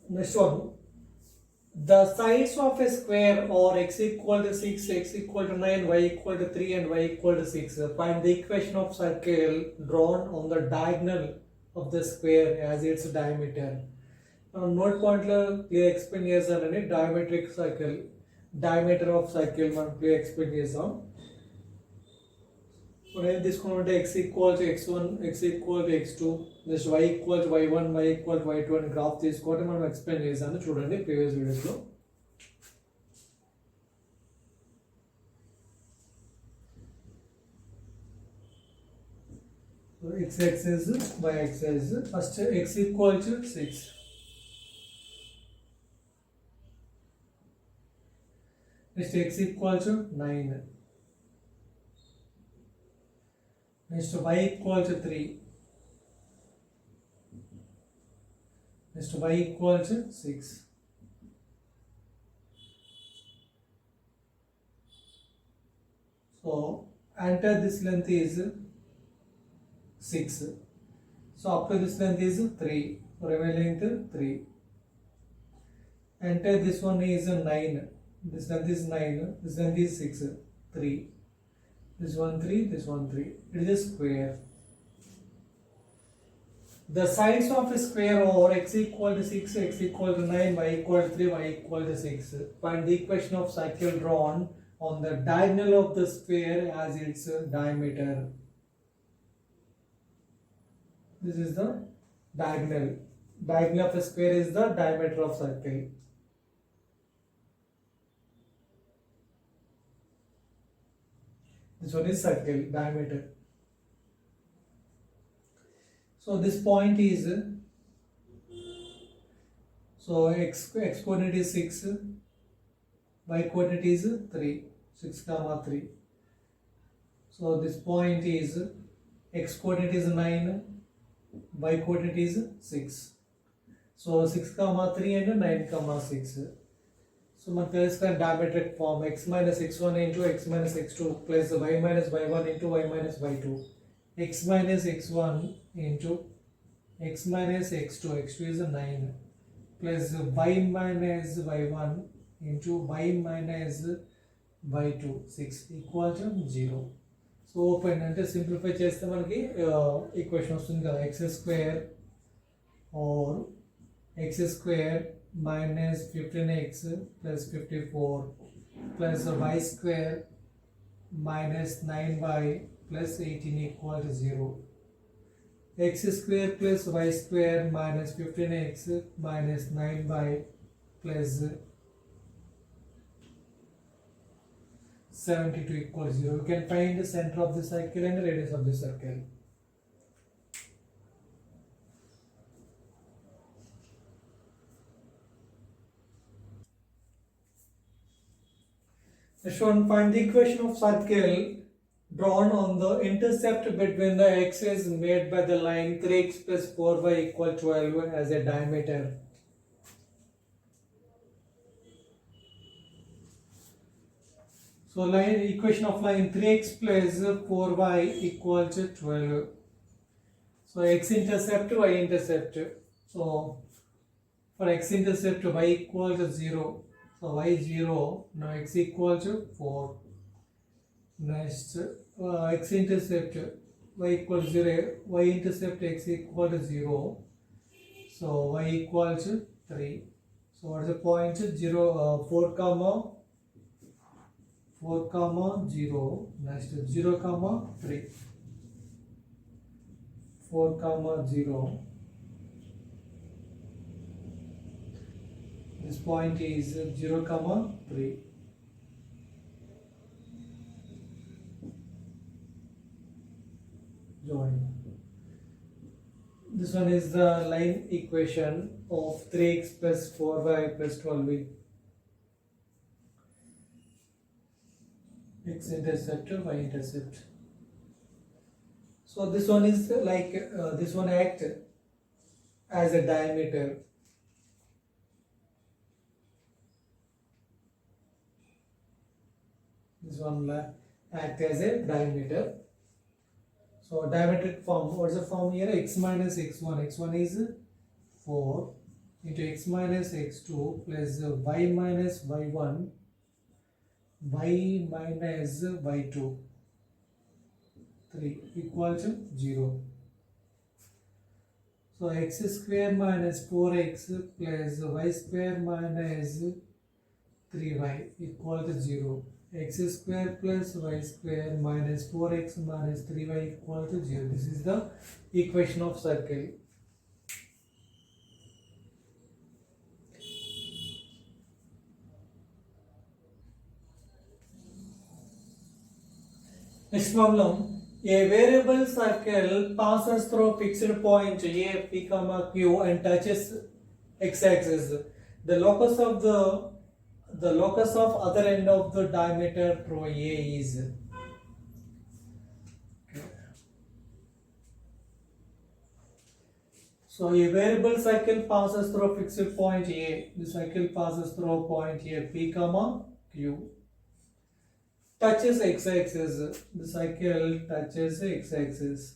Next one. The sides of a square are x equal to 6, x equal to 9, y equal to 3 and y equal to 6. Find the equation of circle drawn on the diagonal of the square as its diameter. Note పాయింట్లో clear explain చేశానని డయామెట్రిక్ circle diameter of circle మనం clear explain చేసాం. మనం ఏం తీసుకున్నామంటే x equal to x1, x equal to x2, next y equal to y1, y equal to y2 అని graph తీసుకోవడం మనం ఎక్స్ప్లెయిన్ చేశాను చూడండి ప్రీవియస్ వీడియోస్లో. x axis, y axis. First x equal to 6. Next x equal to 9. Next y equal to 3. Next y equal to 6. So enter this length is 6. So up to this length is 3. Remaining length 3. Enter this one is 9. This length is 9. This length is 6. 3. This one 3. This one 3. It is a square. The sides of a square are x equal to 6, x equal to 9, y equal to 3, y equal to 6. Find the equation of circle drawn on the diagonal of the square as its diameter. This is the diagonal. Diagonal of a square is the diameter of circle. This one is circle diameter. So this point is, so x coordinate is 6, y coordinate is 3, 6 comma 3. So this point is, x coordinate is 9, y coordinate is 6. So 6 comma 3 and 9 comma 6. So మనకు తెలుసుకున్న diametric form x minus x1 into x minus x2 plus y minus y1 into y minus y2. X minus x1 into x minus x2, x2 is 9, plus y minus y1 into y minus y2, 6 equal to 0. So open అంటే simplify చేస్తే మనకి equation వస్తుంది కదా, x square or x square minus 15x plus 54 plus y square minus 9y plus 18 equal to 0. X square plus y square minus 15x minus 9y plus 72 equals 0. You can find the center of the circle and the radius of the circle. Next one, find the equation of circle drawn on the intercept between the axes made by the line 3x plus 4y equal 12 as a diameter. So line equation of line 3x plus 4y equal to 12. So x intercept, y intercept. So for x intercept, y equal to 0. So y 0, now x equal to 4. Next x intercept, y equal to 0, y intercept x equal to 0. So y equal to 3. So what is the point? 0, 4 comma 0. Next 0 comma 3. 4 comma 0. This point is 0 comma 3. Join. This one is the line equation of 3x plus 4y plus 12y. X intercept, y intercept. So this one is like this one act as a diameter. This one act as a diameter. So diametric form, what is the form here? X minus x1. x1 is 4 into x minus x2 plus y minus y1 y minus y2 3 equal to 0. So x square minus 4x plus y square minus 3y equal to 0. X square plus y square minus 4x minus 3y equal to 0. This is the equation of circle. Next problem. A variable circle passes through fixed point A, P, Q and touches x-axis. The locus of other end of the diameter through A is. So a variable circle passes through fixed point A. The circle passes through point A, P, Q. Touches x-axis. The cycle touches x-axis.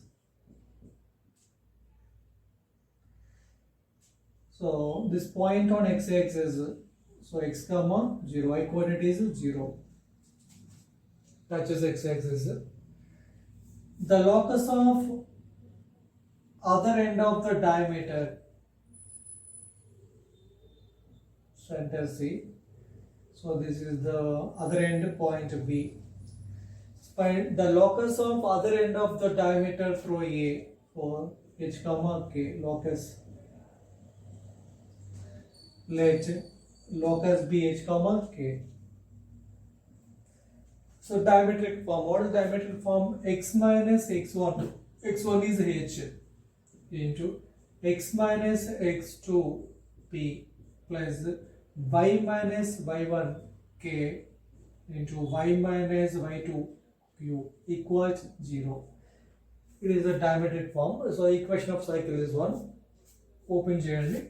So this point on x-axis, so x comma 0, y coordinate is 0. Touches x-axis. The locus of other end of the diameter, center C. So this is the other end point B. Find the locus of other end of the diameter through A for H comma K. Locus. Let locus be H comma K. So diametric form. What is diametric form? X minus x1. x1 is H into x minus x2 P plus y minus y1 K into y minus y2 Q equals 0. It is a diametric form. So equation of cycle is 1. Open journey.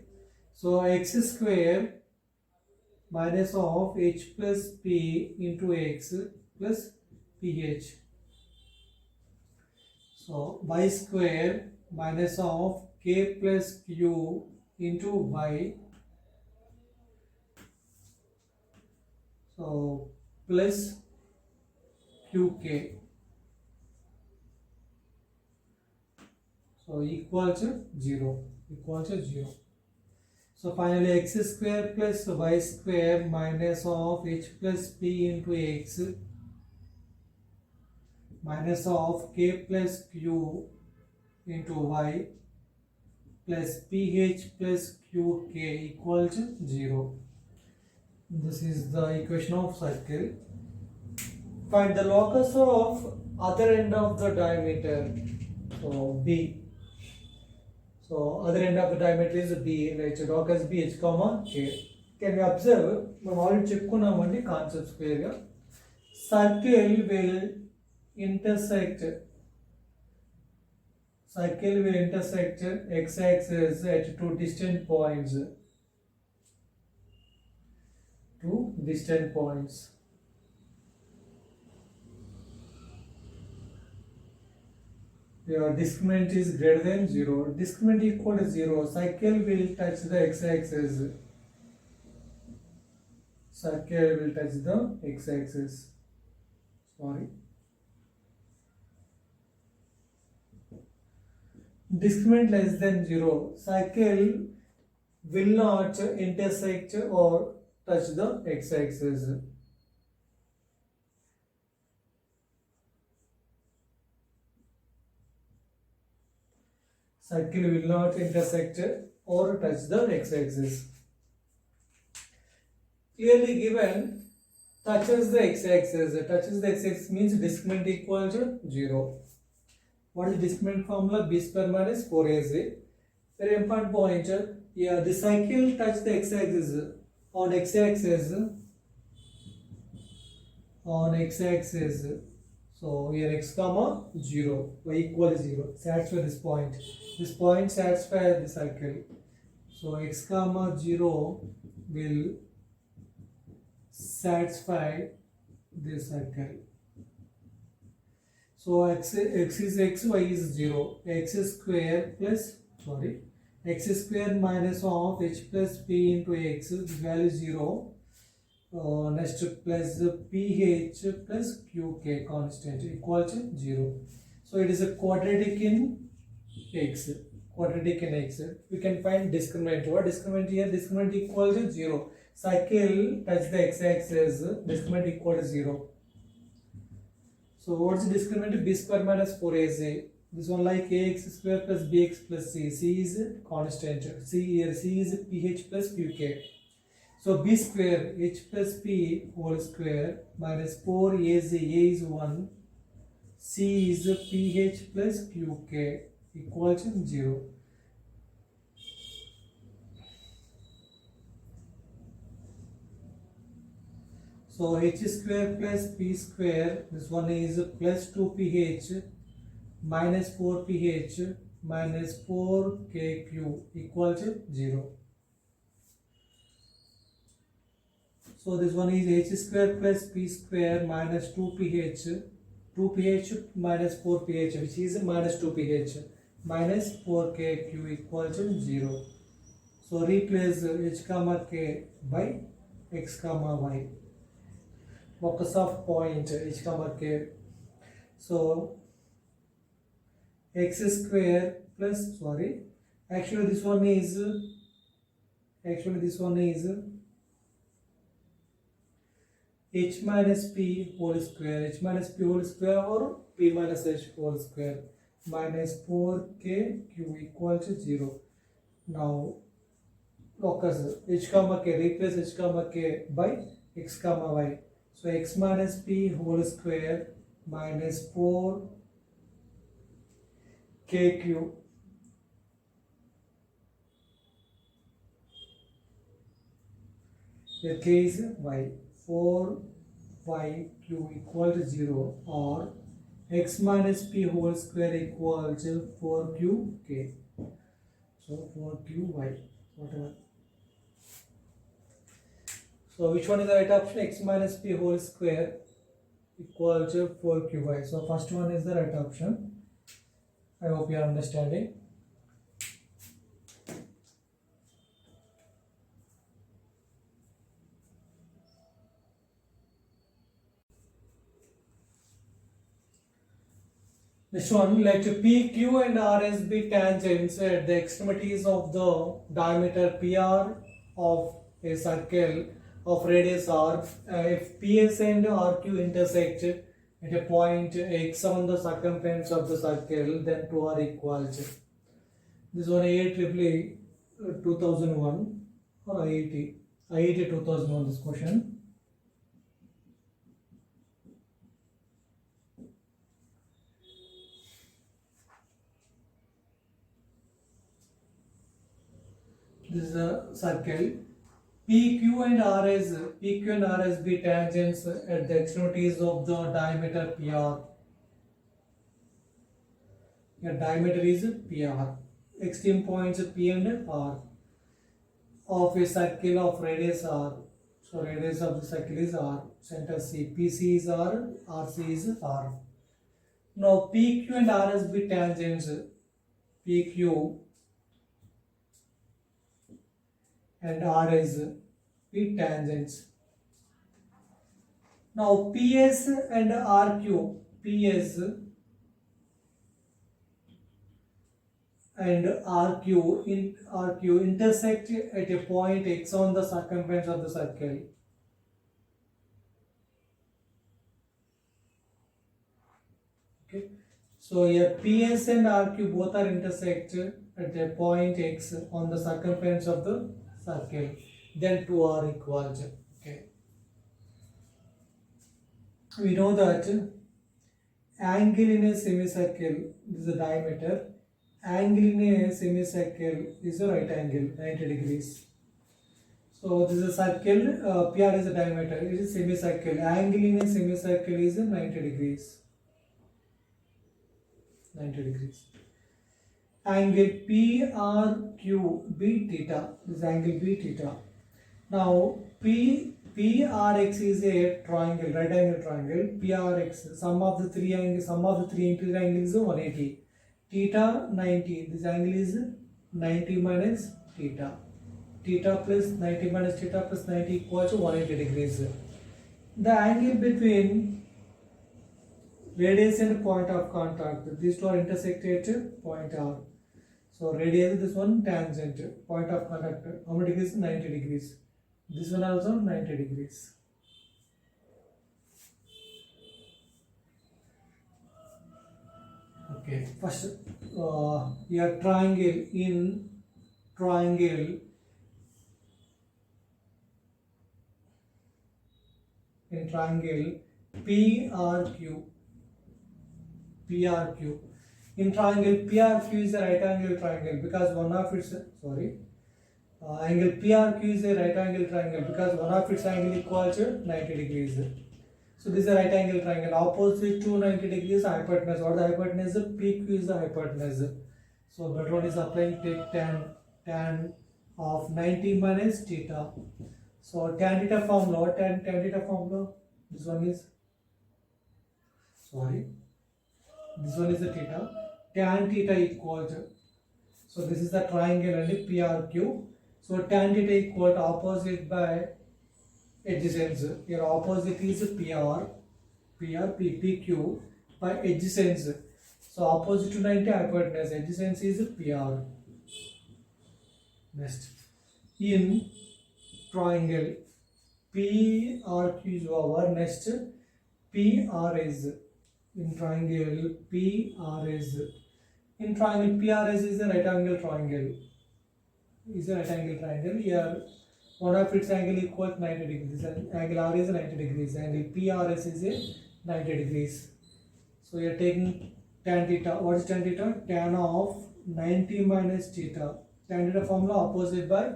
So x square minus of h plus p into x plus ph. So y square minus of k plus q into y. So plus qk. So equal to 0. Equal to 0. So finally x square plus y square minus of h plus p into x minus of k plus q into y plus ph plus qk equal to 0. This is the equation of circle. Find the locus of other end of the diameter. So B. So other end of the diameter is B, right? So locus B H comma K. Can you observe? We already check concepts clear. Circle will intersect x-axis at two distant points. Your discriminant is greater than 0. Discriminant equal to 0. Circle will touch the x-axis. Circle will touch the x-axis. Sorry. Discriminant less than 0. Circle will not intersect or touch the x-axis. Circle will not intersect or touch the x-axis. Clearly given, touches the x-axis. Touches the x-axis means discriminant equal to 0. What is discriminant formula? B square minus 4ac. Very important point. Yeah, the cycle touch the x-axis. On x-axis. So here x comma 0, y equal to 0. Satisfy this point. This point satisfies the cycle. So x comma 0 will satisfy this cycle. So x is x, y is 0. X square plus x square minus of h plus p into x, this value is 0. Next plus ph plus qk constant equal to 0. So it is a quadratic in x. Quadratic in x. We can find discriminant. What discriminant here? Discriminant equal to 0. Circle touch the x-axis. Discriminant equal to 0. So what's the discriminant? B square minus 4ac. This one like ax square plus bx plus c. C is constant. C here. C is ph plus qk. So b square h plus p whole square minus 4ac. A is 1. C is ph plus qk equal to 0. So h square plus p square, this one is plus 2ph minus 4ph minus 4kq equal to 0. So this one is h square plus p square minus 2ph, 2ph minus 4ph, which is minus 2ph minus 4kq equal to 0. So replace h comma k by x comma y. Focus of point h comma k. So x square plus, sorry, actually this one is h minus p whole square, h minus p whole square or p minus h whole square minus 4kq equal to 0. Now focus h comma k, replace h comma k by x comma y. So x minus p whole square minus 4kq the k is y, 4yq equal to 0, or x minus p whole square equal to 4qk. So 4qy, whatever. So which one is the right option? X minus p whole square equal to 4qy. So first one is the right option. I hope you are understanding. Next one, let P, Q and RS be tangents at the extremities of the diameter PR of a circle of radius r. If PS and RQ intersect at a point x on the circumference of the circle, then 2 are equal to. This one IEEE 2001 or IIT 2001, this question. This is a circle. PQ and RS be tangents at the extremities of the diameter PR. Your diameter is PR. Extreme points P and R of a circle of radius R. So radius of the circle is R. Center C. PC is R. RC is R. Now PQ and RS be tangents. PQ and RS be tangents. Now PS and RQ, PS and RQ intersect at a point x on the circumference of the circle. Okay, so here PS and RQ both are intersect at a point x on the circumference of the circle, then 2 are equal to. Okay, we know that angle in a semicircle, this is the diameter. Angle in a semicircle is a right angle, 90 degrees. So this is a circle, PR is a diameter, it is a semicircle. Angle in a semicircle is 90 degrees. 90 degrees. Angle PRQ B theta, this is angle B theta. Now PRX is a triangle, right angle triangle. PRX, sum of the three interior angles is 180. Theta 90, this angle is 90 minus theta. Theta plus 90 minus theta plus 90 equals to 180 degrees. The angle between radius and point of contact, these two are intersected at point R. So radius, this one tangent, point of contact, how many degrees? 90 degrees. This one also 90 degrees. Okay, first your triangle triangle PRQ. In triangle PRQ is a right angle triangle because one of its angle PRQ is a right angle triangle because one of its angle equal to 90 degrees. So this is a right angle triangle opposite to 90 degrees hypotenuse. What is the hypotenuse? PQ is the hypotenuse. So that one is applying, take tan of 90 minus theta. So tan theta formula, what tan theta formula? This one is this one is the theta. Tan theta equal to, so this is the triangle and the PRQ. So tan theta equal to opposite by adjacent. Here opposite is PQ by adjacent. So opposite to 90 hypotenuse, adjacent is PR. Next, in triangle PRQ is over. Next, PR is in triangle PRS. In triangle PRS is a right angle triangle. Here one of its angle equals 90 degrees. And angle R is 90 degrees. Angle PRS is a 90 degrees. So you are taking tan theta. What is tan theta? Tan of 90 minus theta. Tan theta formula opposite by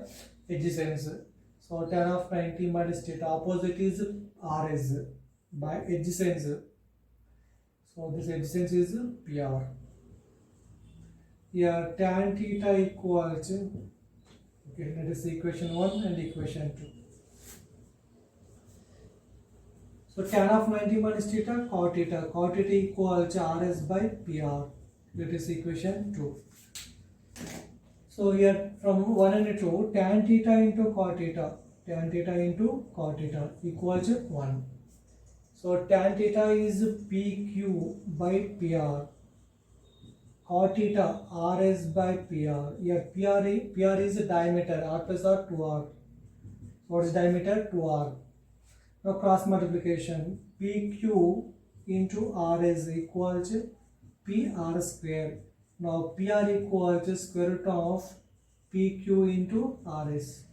adjacent. So tan of 90 minus theta. Opposite is RS by adjacent. So this adjacent is PR. Here tan theta equals, okay, that is equation 1 and equation 2. So tan of 90 minus theta, cot theta. Cot theta equals RS by PR. That is equation 2. So here from 1 and 2, tan theta into cot theta. Tan theta into cot theta equals 1. So tan theta is PQ by PR. Cot theta RS by PR. Here PR is diameter. R plus R 2R. What is diameter? 2R. Now cross multiplication. PQ into RS equals PR square. Now PR equals square root of PQ into RS.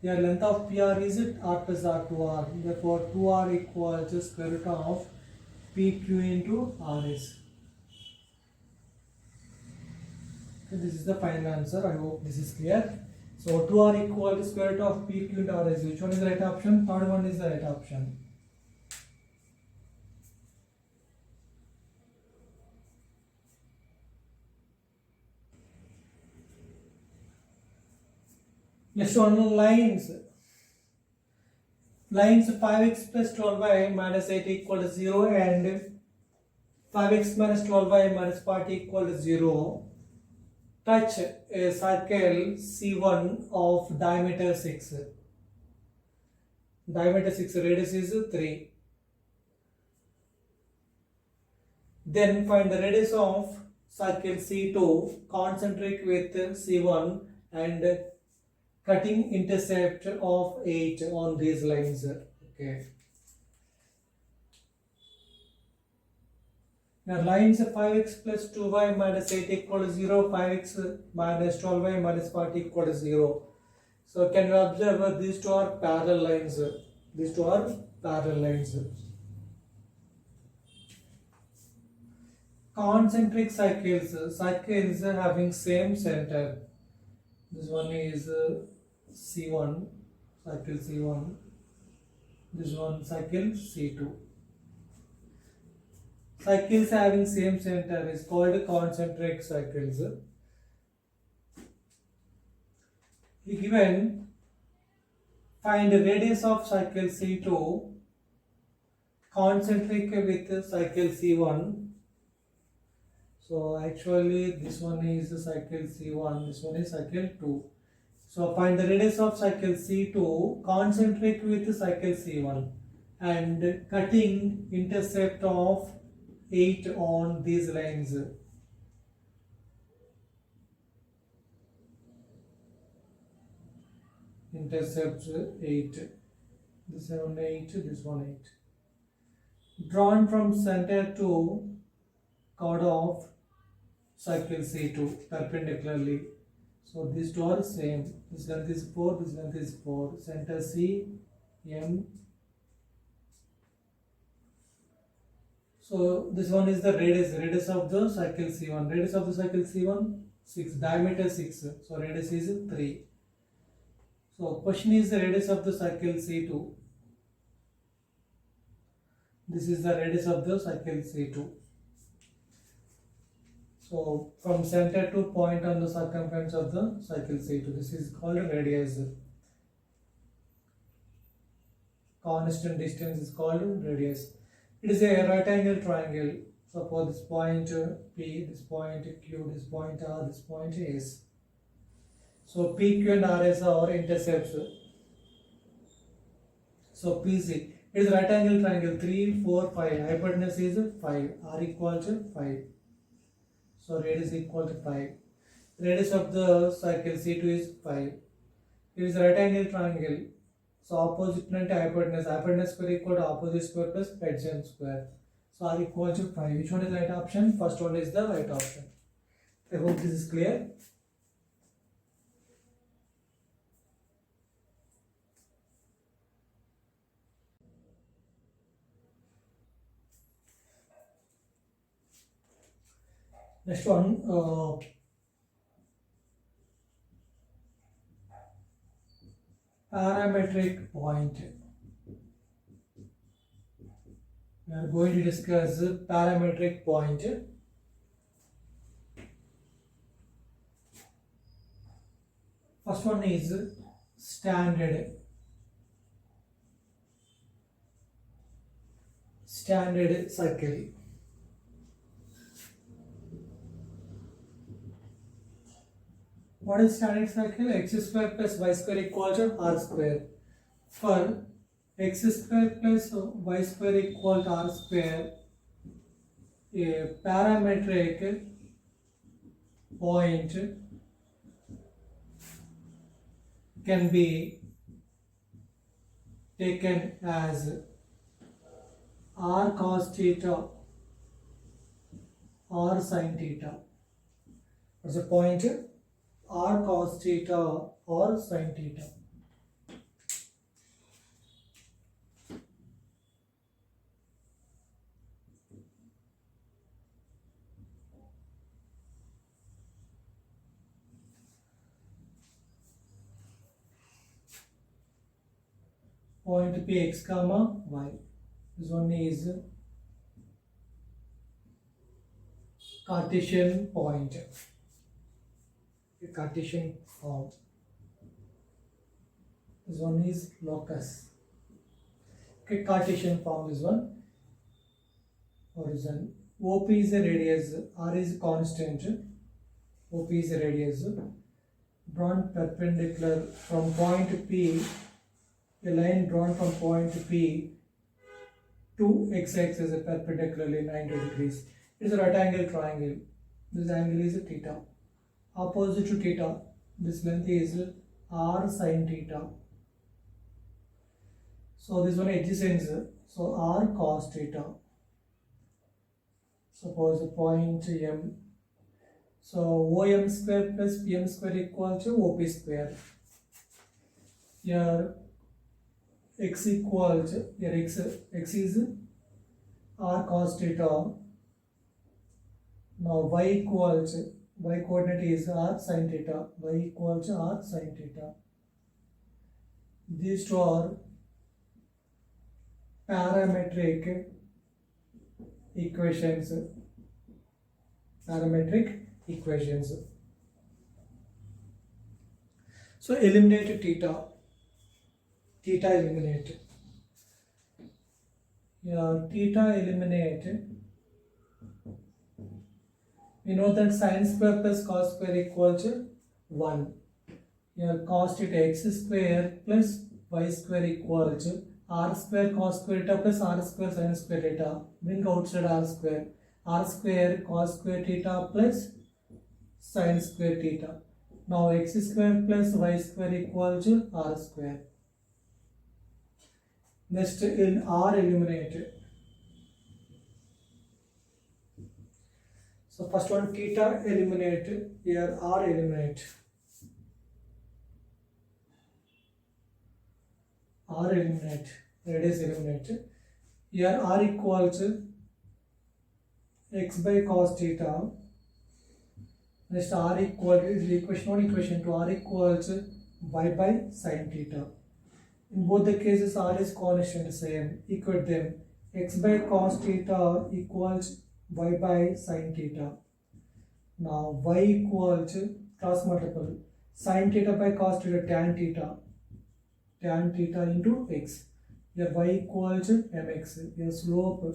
Here length of PR is R plus R 2R. Therefore 2R equals square root of PQ into RS. Okay, this is the final answer. I hope this is clear. So 2R equal to square root of PQ into RS. Which one is the right option? Third one is the right option. Next one, lines. Lines 5x plus 12y minus 8 equal to 0 and 5x minus 12y minus 40 equal to 0 touch a circle C1 of diameter 6. Diameter 6, radius is 3. Then find the radius of circle C2 concentric with C1 and cutting intercept of 8 on these lines. Okay. Now lines 5x plus 2y minus 8 equal to 0, 5x minus 12y minus 40 equal to 0. So can you observe these two are parallel lines? These two are parallel lines. Concentric circles, circles having same center. This one is C1, circle C1. This one circle C2. Circles having same center is called concentric circles. Given, find the radius of circle C2 concentric with circle C1. So actually this one is the cycle C1, this one is cycle 2. So find the radius of cycle C2, concentric with cycle C1 and cutting intercept of 8 on these lines. Intercepts 8. This one 8, this one 8. Drawn from center to chord of cycle C2 perpendicularly. So these two are same. This length is 4, this length is 4. Center C, M. So this one is the radius of the cycle C1. Radius of the cycle C1, 6. Diameter 6. So radius is 3. So question is the radius of the cycle C2. This is the radius of the cycle C2. So from center to point on the circumference of the cycle C2. This is called radius. Constant distance is called radius. It is a right angle triangle. Suppose this point P, this point Q, this point R, this point S. So P, Q and RS are intercepts. So PC, it is right angle triangle 3, 4, 5. Hypotenuse is 5. R equal to 5. So radius equal to 5. Radius of the cycle C2 is 5. It is right angle triangle. So opposite and hypotenuse. Hypotenuse square equal to opposite square plus adjacent square. So R equal to 5. Which one is the right option? First one is the right option. I hope this is clear. Next one, parametric point. We are going to discuss parametric point. First one is standard circle. What is standard circle? X square plus y square equal to r square. For x square plus y square equal to r square, a parametric point can be taken as r cos theta or sin theta. What's the point? R cos theta or sin theta. Point P x comma y. This one is Cartesian point. A Cartesian form. This one is locus. Okay, Cartesian form is one. Horizon. OP is a radius. R is constant. OP is a radius. Drawn perpendicular from point P. A line drawn from point P to x-axis perpendicularly 90 degrees. It is a right angle triangle. This angle is theta. Opposite to theta, this length is r sin theta. So this one adjacent, so r cos theta. Suppose a point M. So OM square plus PM square equal to OP square. Here x equal to, here x is r cos theta. Now y equal to, y coordinate is r sin theta. Y equal to r sin theta. These two are parametric equations. Parametric equations. So eliminate theta. Theta eliminate. Here theta eliminate. We know that sin square plus cos square equals to 1. Here cos theta x square plus y square equals to r square cos square theta plus r square sin square theta. Bring outside r square. R square cos square theta plus sin square theta. Now x square plus y square equals to r square. Next in r eliminate. So first one theta eliminate, here r eliminate. R eliminate, radius eliminate. Here r equals x by cos theta. Next r equal is equation 1, equation 2. R equals y by sin theta. In both the cases r is constant same. Equate them. X by cos theta equals y by sin theta. Now y equals cross multiple. Sin theta by cos theta tan theta. Tan theta into x. Here y equals mx. Here slope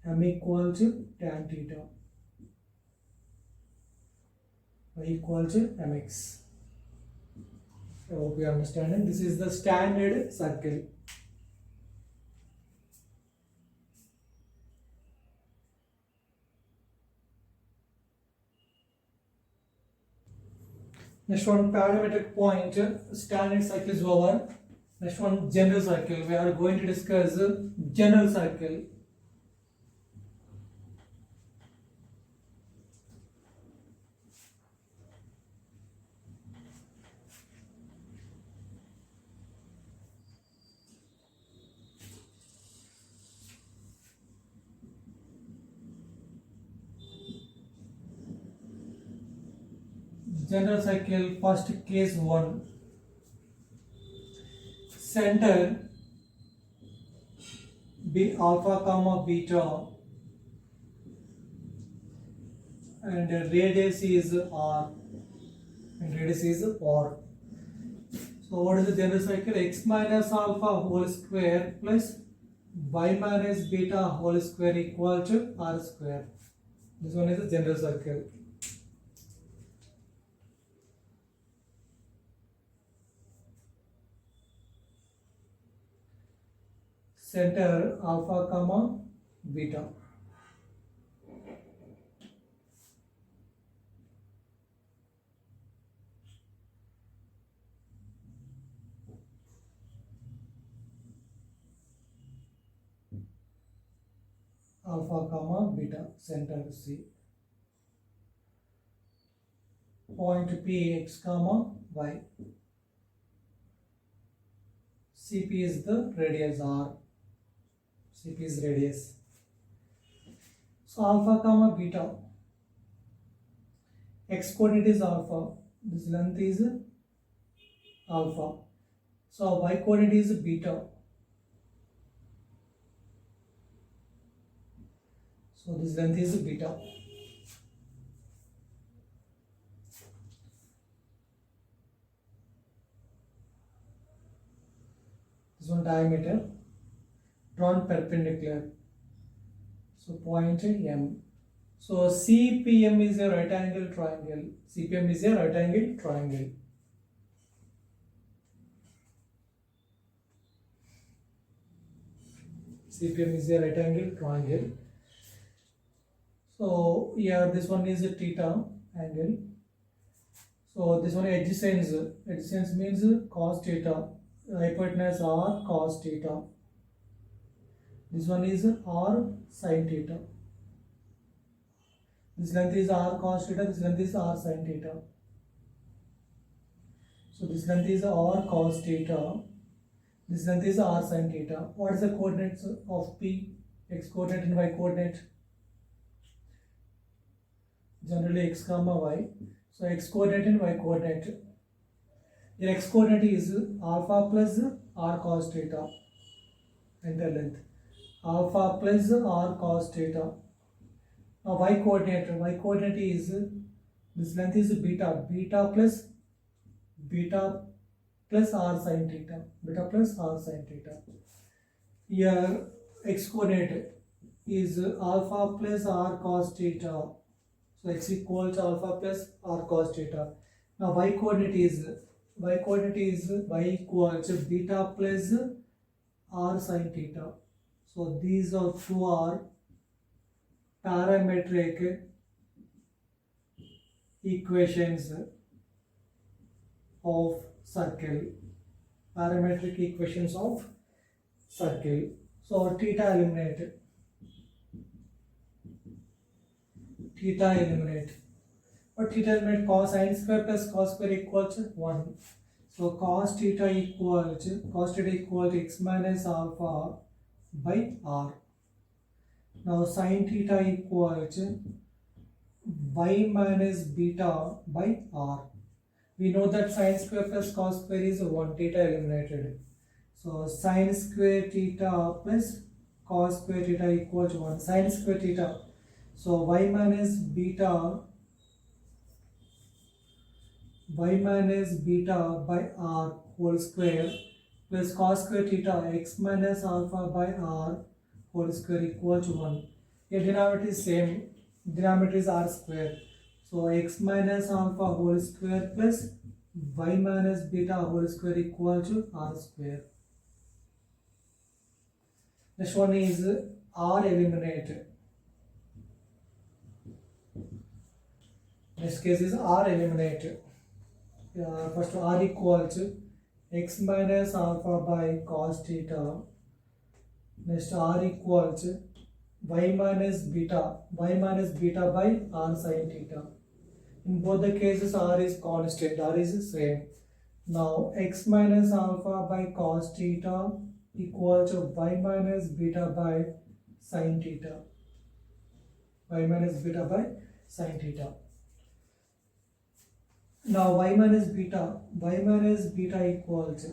m equals tan theta. Y equals mx. I hope you are understanding. This is the standard circle. Next one, parametric point, standard circle is over. Next one, general circle. We are going to discuss general circle. General cycle, first case 1. Center be alpha comma beta and radius is r. So what is the general cycle? X minus alpha whole square plus y minus beta whole square equal to r square. This one is the general circle. Center alpha comma beta. Alpha comma beta, center C. Point P x comma y. CP is the radius r. CP is radius. So alpha comma beta. X coordinate is alpha. This length is alpha. So y coordinate is beta. So this length is beta. This one diameter drawn perpendicular. So point M. So CPM is a right angle triangle. CPM is a right angle triangle. CPM is a right angle triangle. So here this one is a theta angle. So this one adjacent. Adjacent means cos theta. Hypotenuse r cos theta. This one is r sin theta. This length is r cos theta. This length is r sin theta. So this length is r cos theta. This length is r sin theta. What is the coordinates of P? X coordinate and y coordinate. Generally x comma y. So x coordinate and y coordinate. Your x coordinate is alpha plus r cos theta. Entire length. Alpha plus r cos theta. Now y coordinate is, this length is beta. Beta plus r sin theta. Beta plus r sin theta. Here x coordinate is alpha plus r cos theta. So x equal to alpha plus r cos theta. Now y coordinate is y equal to beta plus r sin theta. So these are two are parametric equations of circle. Parametric equations of circle. So theta eliminate. But theta eliminate cos sin square plus cos square equals to 1. So cos theta equal to x minus alpha by r. Now sin theta equal to y minus beta by r. We know that sin square plus cos square is 1, theta eliminated. So sin square theta plus cos square theta equals 1. Sin square theta. So y minus beta by r whole square plus cos square theta x minus alpha by r whole square equals 1. Here denominator is same. Denominator is r square. So x minus alpha whole square plus y minus beta whole square equal to r square. Next one is r eliminated. Next case is r eliminated. First r equal to x minus alpha by cos theta. Next r equal to y minus beta by r sin theta. In both the cases r is constant, r is same. Now x minus alpha by cos theta equal to y minus beta by sin theta. Now y minus beta equal to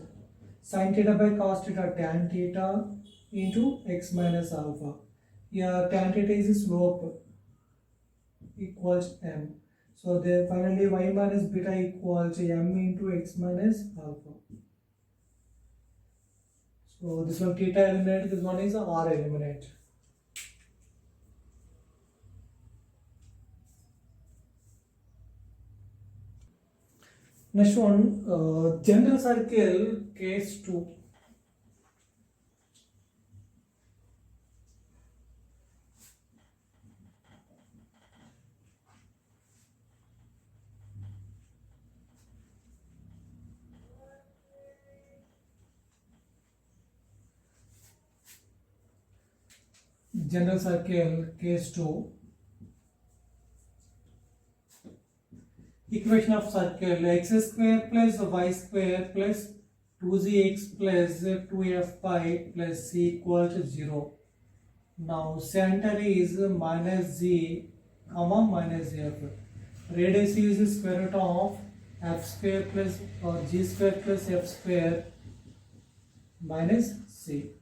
sin theta by cos theta tan theta into x minus alpha. Here tan theta is slope equals m. So there finally y minus beta equals to m into x minus alpha. So this one theta eliminate, this one is r eliminate. Next one, general circle case 2. General circle case 2. Equation of circle x square plus y square plus 2gx plus 2f pi plus c equal to 0. Now center is minus z comma minus f. Radius is square root of f square plus or g square plus f square minus c.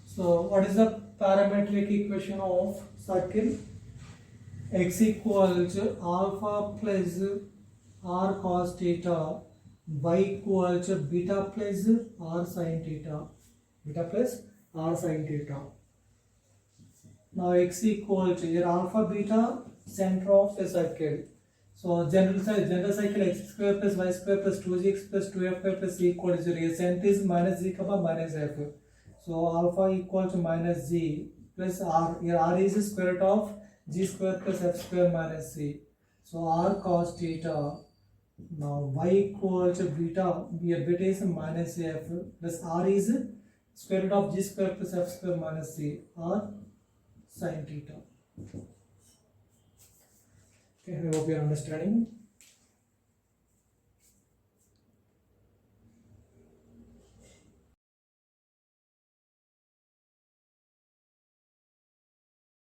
So what is the parametric equation of circle? X equal to alpha plus r cos theta, y equal to beta plus r sin theta. Now x equal to here alpha beta center of the circle. So general circle x square plus y square plus 2gx plus 2f square plus c equal to 0. Here center is minus z comma minus f. So alpha equal to minus z plus r. Here r is square root of g square plus f square minus c. So r cos theta. Now y equal to beta. Here beta is minus f plus r is square root of g square plus f square minus c. R sin theta. Okay, I hope you are understanding.